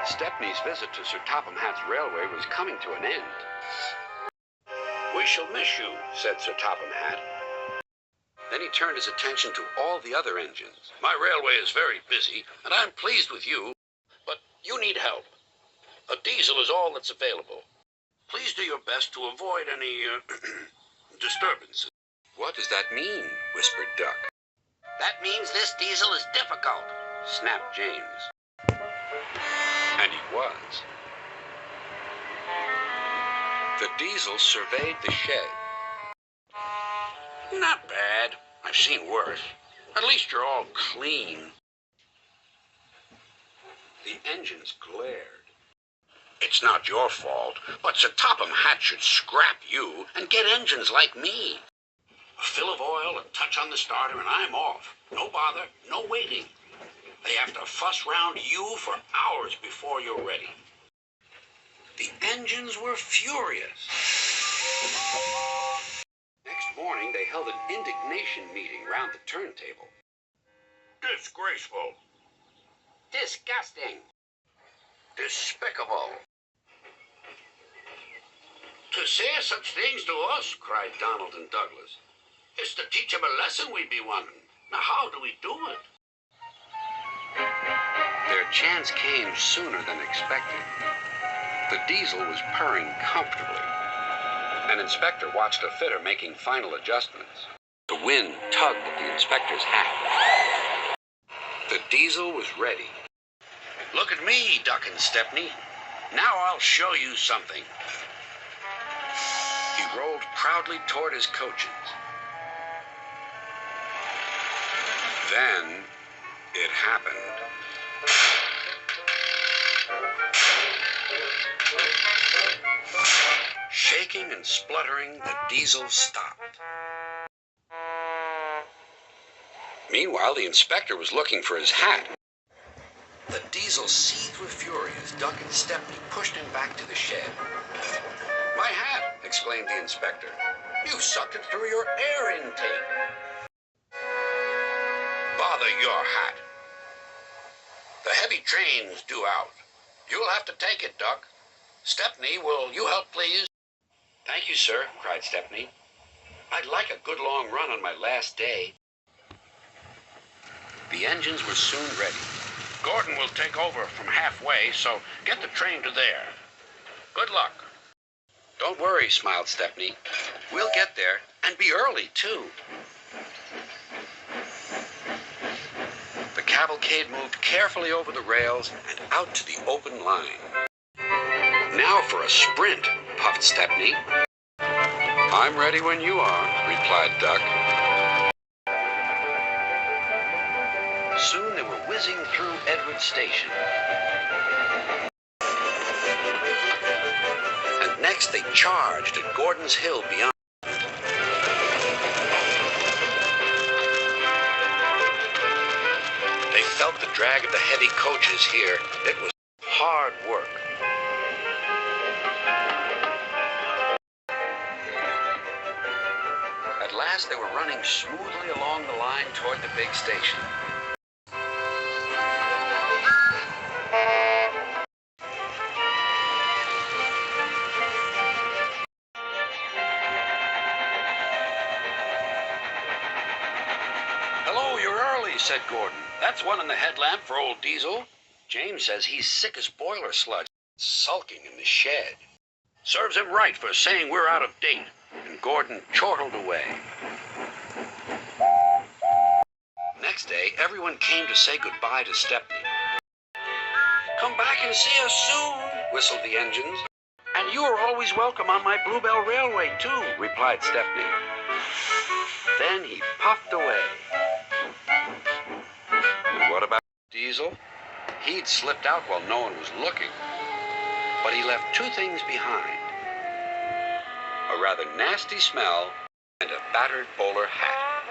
Stepney's visit to Sir Topham Hatt's railway was coming to an end. "We shall miss you," said Sir Topham Hatt. Then he turned his attention to all the other engines. "My railway is very busy, and I'm pleased with you, but you need help. A diesel is all that's available. Please do your best to avoid any disturbances." "What does that mean?" whispered Duck. "That means this diesel is difficult," snapped James. And he was. The diesel surveyed the shed. "Not bad. I've seen worse. At least you're all clean." The engines glared. "It's not your fault, but Sir Topham Hatt should scrap you and get engines like me. A fill of oil, a touch on the starter, and I'm off. No bother, no waiting. They have to fuss round you for hours before you're ready." The engines were furious. Next morning, they held an indignation meeting round the turntable. "Disgraceful. Disgusting. Despicable. To say such things to us," cried Donald and Douglas, "is to teach him a lesson we be wanting. Now how do we do it?" Their chance came sooner than expected. The diesel was purring comfortably. An inspector watched a fitter making final adjustments. The wind tugged at the inspector's hat. The diesel was ready. "Look at me, Duck and Stepney. Now I'll show you something." He rolled proudly toward his coaches. Then it happened. Shaking and spluttering, the diesel stopped. Meanwhile, the inspector was looking for his hat. The diesel seethed with fury as Duck and Stepney pushed him back to the shed. "My hat!" exclaimed the inspector. "You sucked it through your air intake." "Bother your hat. The heavy train's due out. You'll have to take it, Duck. Stepney, will you help, please?" "Thank you, sir," cried Stepney. "I'd like a good long run on my last day." The engines were soon ready. "Gordon will take over from halfway, so get the train to there. Good luck." "Don't worry," smiled Stepney. "We'll get there, and be early, too." The cavalcade moved carefully over the rails and out to the open line. "Now for a sprint," puffed Stepney. "I'm ready when you are," replied Duck. Soon they were whizzing through Edward Station. And next they charged at Gordon's Hill beyond. They felt the drag of the heavy coaches here. It was hard work. At last they were running smoothly along the line toward the big station. "Hello, you're early," said Gordon. "That's one in the headlamp for old Diesel. James says he's sick as boiler sludge, sulking in the shed. Serves him right for saying we're out of date." And Gordon chortled away. Next day, everyone came to say goodbye to Stepney. "Come back and see us soon," whistled the engines. "And you are always welcome on my Bluebell Railway, too," replied Stepney. Then he puffed away. What about Diesel? He'd slipped out while no one was looking. But he left two things behind: a rather nasty smell and a battered bowler hat.